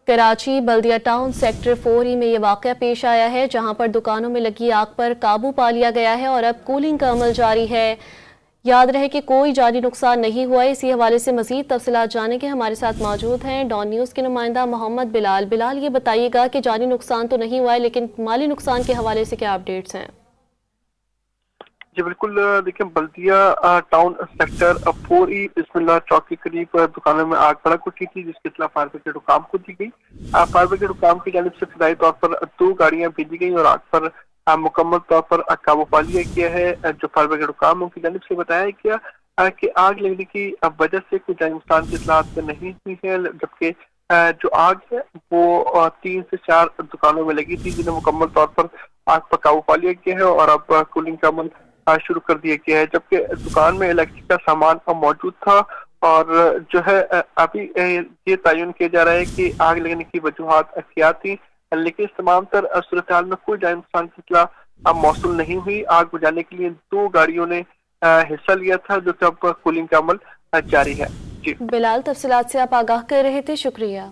कराची बल्दिया town sector 4 में ये वाक़या पेश आया है, जहां पर दुकानों में लगी आग पर काबू पा लिया गया है और अब कूलिंग का अमल जारी है। याद रहे कि कोई जानी नुकसान नहीं हुआ। इसी हवाले से मजीद तफसीलात जानने के हमारे साथ मौजूद हैं डॉन न्यूज़ के नुमाइंदा मोहम्मद बिलाल। बिलाल, ये बताइएगा कि जानी नुकसान तो नहीं हुआ है, लेकिन माली नुकसान के हवाले से क्या अपडेट्स हैं? जी बिल्कुल, देखिए बल्दिया टाउन सेक्टर 4 बिस्मिल्लाह चौक के करीब दुकानों में आग भड़क उठी थी, जिसके खिलाफ फायर ब्रिगेड हुकाम को दी गई। फायर ब्रिगेड हुकाम की जानिब से इब्तदाई तौर पर 2 गाड़ियां भेजी गई और आग पर मुकम्मल तौर पर काबू पा लिया गया है। जो फायर ब्रिगेड हुकाम की जानिब से बताया गया कि आग लगने की वजह से कोई जानी नुकसान की इत्तलात नहीं हुई है, जबकि जो आग है वो 3 से 4 दुकानों में लगी थी, जिन्हें मुकम्मल तौर पर आग पर काबू पा लिया गया है और अब कूलिंग का अमल शुरू कर दिया गया है। जबकि दुकान में इलेक्ट्रिक का सामान मौजूद था और जो है अभी ये तयन किया जा रहा है कि आग लगने की वजूहात क्या थी, लेकिन इस तमाम तर सूरत हाल में कोई जानी नुकसान की इत्तला मौसूल नहीं हुई। आग बुझाने के लिए 2 गाड़ियों ने हिस्सा लिया था, जो कि अब कूलिंग का अमल जारी है। जी बिलाल, तफसीलात से आप आगाह कर रहे थे, शुक्रिया।